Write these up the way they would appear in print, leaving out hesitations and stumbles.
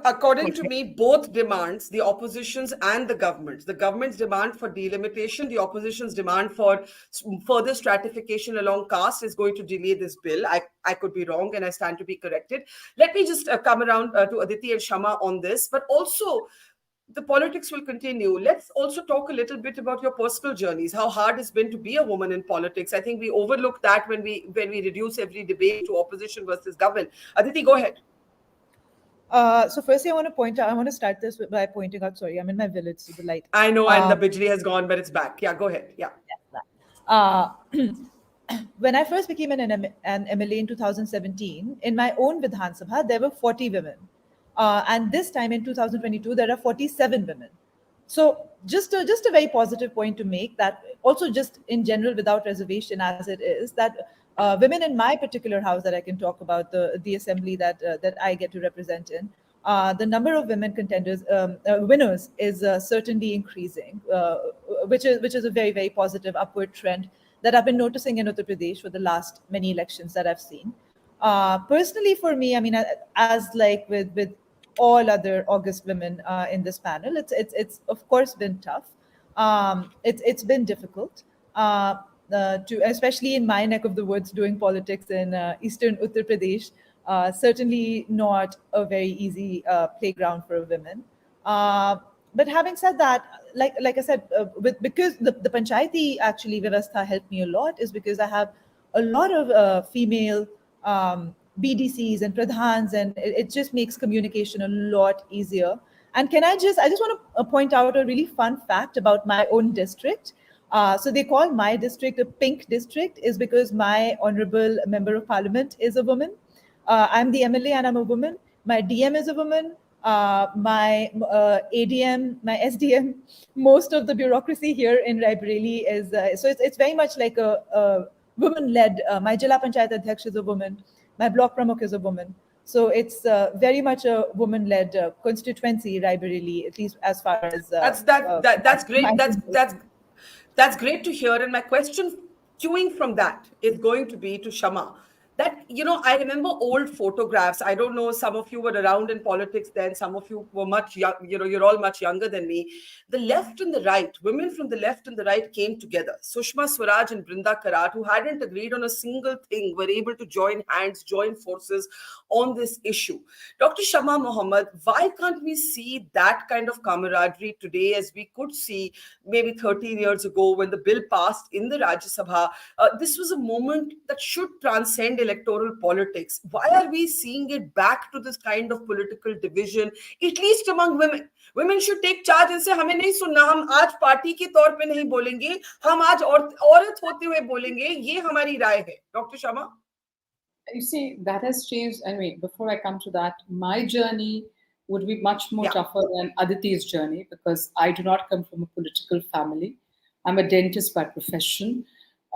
According to me, both demands, the opposition's and the government's demand for delimitation, the opposition's demand for further stratification along caste is going to delay this bill. I could be wrong and I stand to be corrected. Let me just come around to Aditi and Shama on this, but also the politics will continue. Let's also talk a little bit about your personal journeys, how hard it's been to be a woman in politics. I think we overlook that when we reduce every debate to opposition versus government. Aditi, go ahead. So firstly, I want to start this by pointing out, sorry, I'm in my village, so the light. I know, and the Bijli has gone, but it's back. Yeah, go ahead. Yeah. When I first became an MLA in 2017, in my own Vidhan Sabha, there were 40 women. And this time in 2022, there are 47 women. So just a very positive point to make, that also just in general, without reservation as it is, that women in my particular house that I can talk about, the assembly that I get to represent in, the number of women contenders, winners, is certainly increasing, which is a very, very positive upward trend that I've been noticing in Uttar Pradesh for the last many elections that I've seen. Personally, for me, I mean, as like with all other August women in this panel, it's of course been tough. It's been difficult. To, especially in my neck of the woods, doing politics in eastern Uttar Pradesh, certainly not a very easy playground for women. But having said that, like I said, because the panchayati actually Vyavastha helped me a lot, is because I have a lot of female BDCs and pradhans, and it just makes communication a lot easier. And I just want to point out a really fun fact about my own district. So they call my district a pink district, is because my honorable member of parliament is a woman. I'm the MLA and I'm a woman. My DM is a woman. My ADM, my SDM, most of the bureaucracy here in Raebareli is, so it's very much like a woman-led, my Jila Panchayat Adhyaksh is a woman, my block pramukh is a woman. So it's very much a woman-led constituency, Raebareli, at least as far as... that's great. That's great to hear. And my question, queuing from that, is going to be to Shama. That, I remember old photographs. I don't know, some of you were around in politics then, some of you were much young, you're all much younger than me. The left and the right, women from the left and the right came together. Sushma Swaraj and Brinda Karat, who hadn't agreed on a single thing, were able to join hands, join forces on this issue. Dr. Shama Mohammed, why can't we see that kind of camaraderie today as we could see maybe 13 years ago when the bill passed in the Rajya Sabha? This was a moment that should transcend electoral politics. Why are we seeing it back to this kind of political division, at least among women? Women should take charge and say, हमें नहीं सुनना, हम आज party के तौर पे नहीं बोलेंगे, हम आज औरत होते हुए बोलेंगे, ये हमारी राय है. Dr. Shama? You see, that has changed. Anyway, before I come to that, my journey would be much more tougher than Aditi's journey, because I do not come from a political family. I'm a dentist by profession.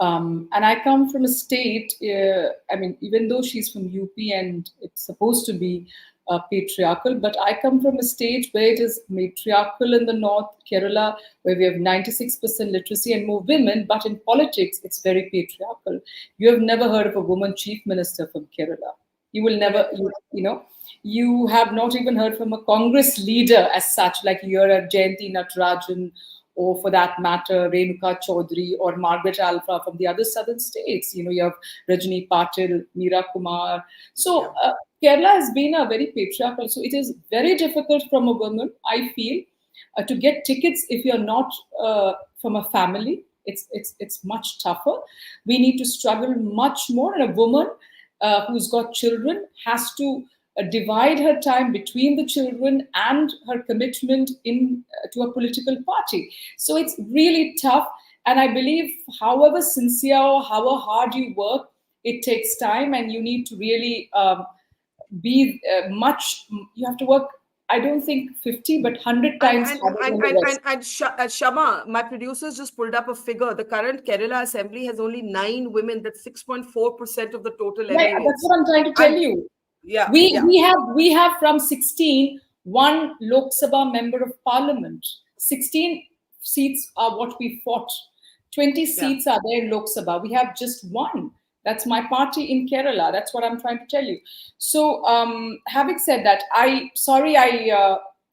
And I come from a state, even though she's from UP and it's supposed to be patriarchal, but I come from a state where it is matriarchal in the north, Kerala, where we have 96% literacy and more women, but in politics, it's very patriarchal. You have never heard of a woman chief minister from Kerala. You will never, you have not even heard from a Congress leader as such, like you're a Jayanti Natarajan, or for that matter, Renuka Chaudhary or Margaret Alpha from the other southern states. You have Rajni Patil, Meera Kumar. So Kerala has been a very patriarchal. So it is very difficult from a woman, I feel, to get tickets if you're not from a family. It's much tougher. We need to struggle much more. And a woman who's got children has to divide her time between the children and her commitment to a political party. So it's really tough. And I believe however sincere or however hard you work, it takes time, and you need to really be you have to work, I don't think 50, but 100 times harder. And Shama, my producers just pulled up a figure. The current Kerala Assembly has only 9 women. That's 6.4% of the total. Right, that's what I'm trying to tell you. Yeah, we have from 16 one Lok Sabha member of parliament. 16 seats are what we fought. 20 seats are there in Lok Sabha. We have just one. That's my party in Kerala. That's what I'm trying to tell you. So, having said that, I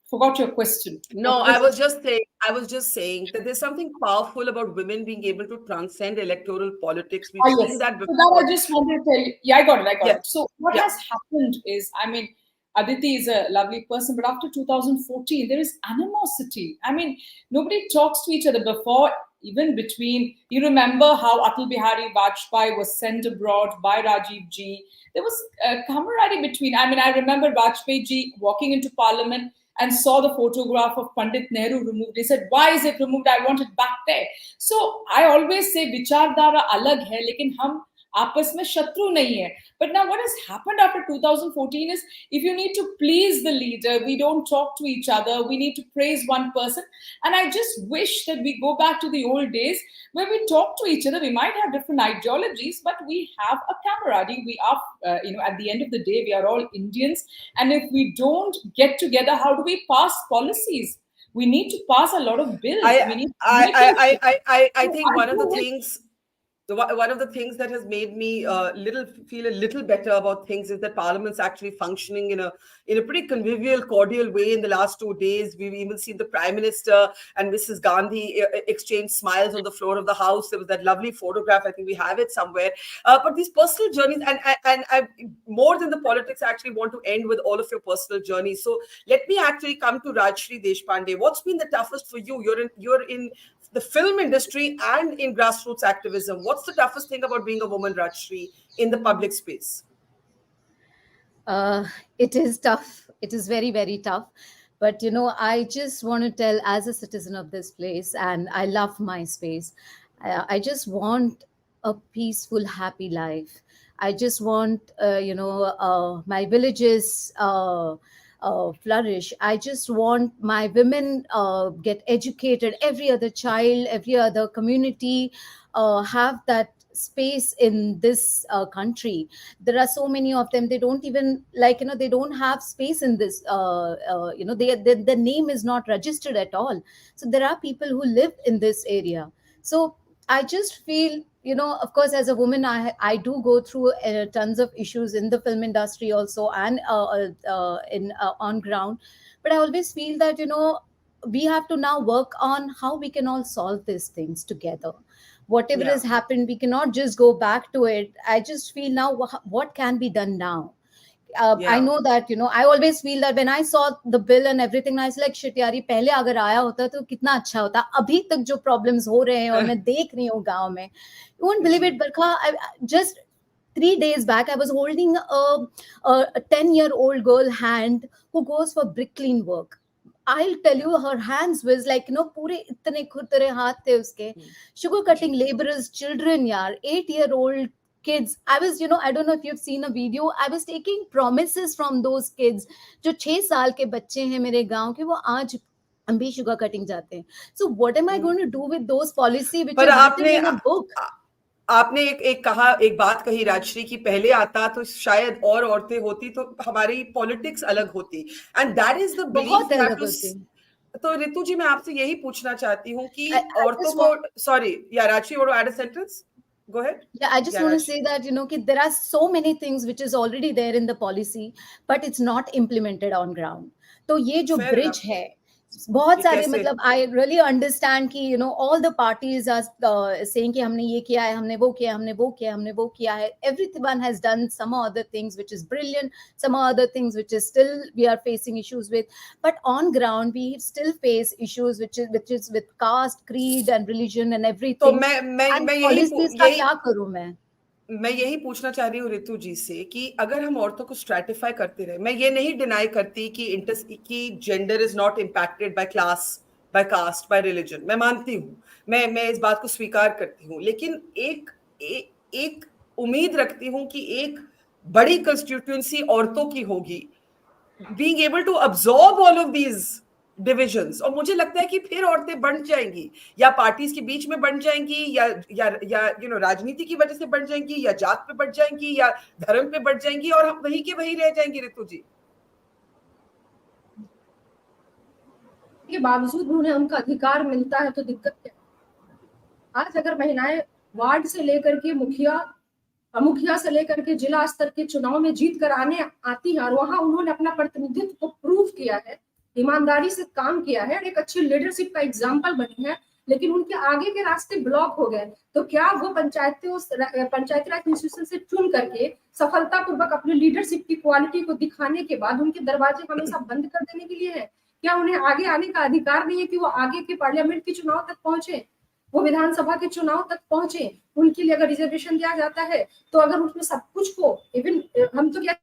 forgot your question. No, What was it? I was just saying that there's something powerful about women being able to transcend electoral politics. We've Ah, seen yes. that So that I before. just wanted to tell you. Yeah, I got it. I got Yeah, it. So what yeah, has happened is, I mean, Aditi is a lovely person, but after 2014, there is animosity. I mean, nobody talks to each other before, even between. You remember how Atal Bihari Vajpayee was sent abroad by Rajiv ji. There was camaraderie between. I mean, I remember Vajpayee ji walking into Parliament and saw the photograph of Pandit Nehru removed. He said, "Why is it removed? I want it back there." So I always say विचारधारा अलग है लेकिन हम आपस में शत्रु नहीं है. But now what has happened after 2014 is, if you need to please the leader, we don't talk to each other, we need to praise one person. And I just wish that we go back to the old days where we talk to each other. We might have different ideologies, but we have a camaraderie. We are, at the end of the day, we are all Indians. And if we don't get together, how do we pass policies? We need to pass a lot of bills. I We need I communication. I So think I one of do the wish. things one of the things that has made me feel a little better about things is that Parliament's actually functioning in a pretty convivial, cordial way. In the last 2 days, we've even seen the Prime Minister and Mrs. Gandhi exchange smiles on the floor of the House. There was that lovely photograph. I think we have it somewhere. But these personal journeys, and I, more than the politics, I actually want to end with all of your personal journeys. So let me actually come to Rajshri Deshpande. What's been the toughest for you? You're in the film industry and in grassroots activism. What's the toughest thing about being a woman, Rajshri, in the public space? Uh, it is tough. It is very, very tough. But, I just want to tell, as a citizen of this place, and I love my space, I just want a peaceful, happy life. I just want, my villages flourish. I just want my women get educated. Every other child, every other community have that space in this country. There are so many of them, they don't even, they don't have space in this, their name is not registered at all. So there are people who live in this area. So I just feel, of course, as a woman, I do go through tons of issues in the film industry also, and in on ground. But I always feel that, we have to now work on how we can all solve these things together. Whatever Yeah, has happened, we cannot just go back to it. I just feel now, what can be done now? I yeah. know that, I always feel that when I saw the bill and everything, I was like, shit यार, ये पहले अगर आया होता तो कितना अच्छा होता. अभी तक जो problems हो रहे हैं और मैं देख रही हूँ गांव में, you won't believe it, Barkha. Just 3 days back, I was holding a 10-year-old girl hand who goes for bricklaying work. I'll tell you, her hands was like, पूरे इतने खुरदरे हाथ थे उसके. Sugar cutting laborers, children, yaar, 8-year-old kids. I was, I don't know if you've seen a video. I was taking promises from those kids. जो 6 साल के बच्चे हैं मेरे गांव के, वो आज भी sugar cutting जाते हैं. So what am I going to do with those policy which पर is written आपने in a book? आपने एक बात कही राजश्री की, पहले आता तो शायद और औरतें होती तो हमारी पॉलिटिक्स अलग होती, and that is the belief बहुत वी हैव अलग टू. होती. तो रितु जी, मैं आपसे यही पूछना चाहती हूँ कि I औरतों just को, want sorry, yeah Rajshree, want to add a sentence? Go ahead. Yeah, I just yeah want to Rajshree, say that, there are so many things which is already there in the policy, but it's not implemented on ground. तो ये जो fair bridge enough. है, बहुत ये सारे, कैसे? मतलब I really understand कि, all the parties are saying कि हमने ये किया है, हमने वो किया, हमने वो किया, हमने वो किया है. Everyone has done some other things which is brilliant, some other things which is still we are facing issues with. But on ground, we still face issues which is with caste, creed, and religion and तो everything. मैं And मैं policies का क्या करूं मैं? मैं यही पूछना चाह रही हूँ रितु जी से कि अगर हम औरतों को स्ट्रैटिफाई करते रहे, मैं ये नहीं डिनाई करती कि gender is not impacted by class, by caste, by religion. मैं मानती हूँ, मैं इस बात को स्वीकार करती हूँ, लेकिन एक उम्मीद रखती हूँ कि एक बड़ी कंस्टिट्यूएंसी औरतों की होगी, being able to absorb all of these divisions. और मुझे लगता है कि फिर औरतें बढ़ जाएंगी, या पार्टीज के बीच में बढ़ जाएंगी, या राजनीति की वजह से बढ़ जाएंगी, या जात पे बढ़ जाएंगी, या धर्म पे बढ़ जाएंगी, और हम वहीं के वहीं रह जाएंगी. रितु जी, के बावजूद उन्हें उनका अधिकार मिलता है तो दिक्कत क्या? आज अगर महिलाएं वार्ड से लेकर के मुखिया मुखिया से लेकर के जिला स्तर के चुनाव में जीत कर आने आती है, और वहां उन्होंने अपना प्रतिनिधित्व को प्रूव किया है, ईमानदारी से काम किया है, एक अच्छी लीडरशिप का एग्जाम्पल बनी है, लेकिन उनके आगे के रास्ते ब्लॉक हो गए, तो क्या वो पंचायती राज इंस्टीट्यूशन से चुन करके सफलतापूर्वक अपनी लीडरशिप की क्वालिटी को दिखाने के बाद उनके दरवाजे हमेशा बंद कर देने के लिए है? क्या उन्हें आगे आने का अधिकार नहीं है कि वो आगे के पार्लियामेंट के चुनाव तक पहुंचे, वो विधानसभा के चुनाव तक पहुंचे? उनके लिए अगर रिजर्वेशन दिया जाता है तो अगर उसमें सब कुछ को, इवन हम तो क्या,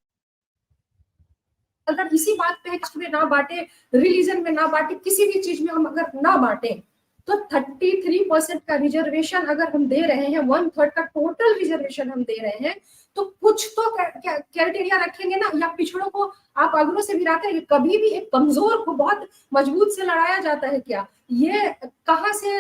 अगर इसी बात पे कास्ट में ना बांटे, रिलीजन में ना बांटे, किसी भी चीज में हम अगर ना बांटे, तो 33% का रिजर्वेशन अगर हम दे रहे हैं, 1/3 का टोटल रिजर्वेशन हम दे रहे हैं, तो कुछ तो क्राइटेरिया रखेंगे ना। या पिछड़ों को आप अग्रों से गिराते हैं, कभी भी एक कमजोर को बहुत मजबूत से लड़ाया जाता है क्या? ये कहाँ से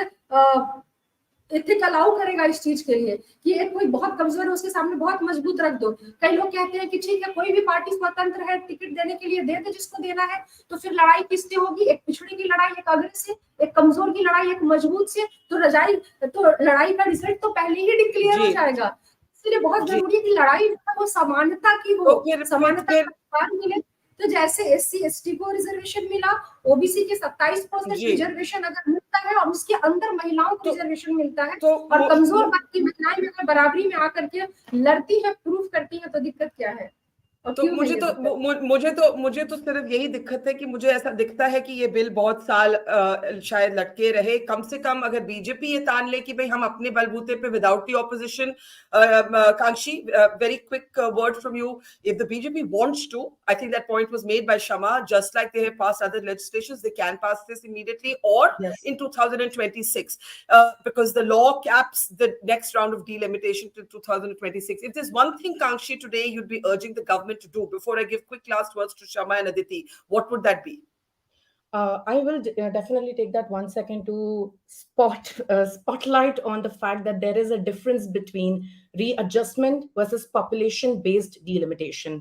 एथिक अलाउ करेगा इस चीज के लिए कि एक कोई बहुत कमजोर है उसके सामने बहुत मजबूत रख दो? कई लोग कहते हैं कि ठीक है, कोई भी पार्टी स्वतंत्र है, टिकट देने के लिए दे दे जिसको देना है, तो फिर लड़ाई किससे होगी? एक पिछड़े की लड़ाई एक अग्र से, एक कमजोर की लड़ाई एक मजबूत से, तो लड़ाई का रिजल्ट तो पहले ही डिक्लेयर हो जाएगा। इसलिए बहुत जरूरी है कि लड़ाई वो समानता की हो, समानता का अधिकार मिले। तो जैसे SC ST को रिजर्वेशन मिला, OBC के 27% रिजर्वेशन अगर मिलता है और उसके अंदर महिलाओं को रिजर्वेशन मिलता है, और कमजोर वर्ग की महिलाएं भी अगर बराबरी में आकर के लड़ती है, प्रूफ करती है, तो दिक्कत क्या है? तो मुझे तो सिर्फ यही दिक्कत है कि मुझे ऐसा दिखता है कि ये बिल बहुत साल शायद लटके रहे। कम से कम अगर बीजेपी ये तान ले कि भाई हम अपने बलबूते पे without the opposition, Kankshi, very quick word from you, if the BJP wants to, I think that point was made by Shama, just like they have passed other legislations, they can pass this immediately or in 2026, because the law caps the next round of delimitation to 2026. If there's one thing, Kankshi, today you'd be urging the government to do, before I give quick last words to Shama and Aditi, what would that be? I will definitely take that 1 second to spotlight on the fact that there is a difference between readjustment versus population-based delimitation.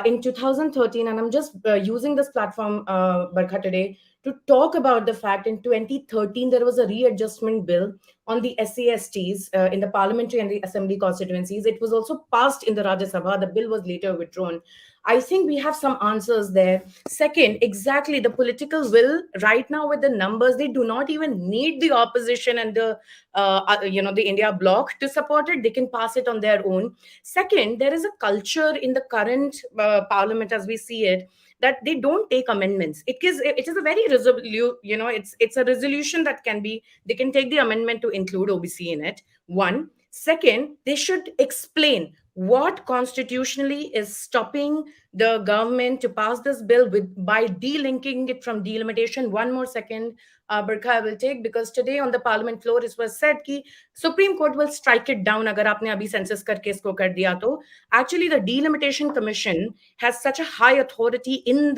In 2013, and I'm just using this platform, Barkha, today to talk about the fact in 2013 there was a readjustment bill on the SCSTs in the parliamentary and the assembly constituencies. It was also passed in the Rajya Sabha. The bill was later withdrawn. I think we have some answers there. Second, exactly the political will right now with the numbers, they do not even need the opposition and the the India bloc to support it. They can pass it on their own. Second, there is a culture in the current parliament as we see it that they don't take amendments. It is a very it's a resolution that they can take the amendment to include OBC in it. One. Second, they should explain what constitutionally is stopping the government to pass this bill by delinking it from delimitation. One more second, Barkha, I will take, because today on the parliament floor it was said that Supreme Court will strike it down agar aapne abhi census karke isko kar diya to. Actually, the delimitation commission has such a high authority in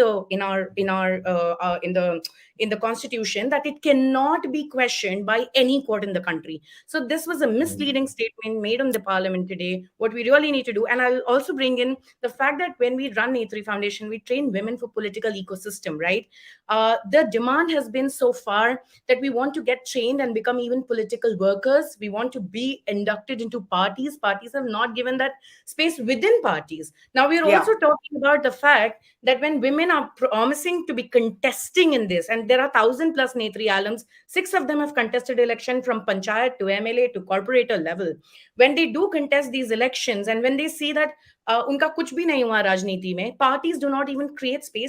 the constitution that it cannot be questioned by any court in the country. So this was a misleading statement made on the parliament today. What we really need to do, and I'll also bring in the fact that when we run A3 Foundation, we train women for political ecosystem, right? The demand has been so far that we want to get trained and become even political workers. We want to be inducted into parties. Parties have not given that space within parties. Now we're also talking about the fact that when women are promising to be contesting in this, and there are 1,000+ Netri alums, 6 of them have contested election from panchayat to MLA to corporator level. When they do contest these elections and when they see that unka kuch bhi nahi hua rajniti mein, parties do not even create space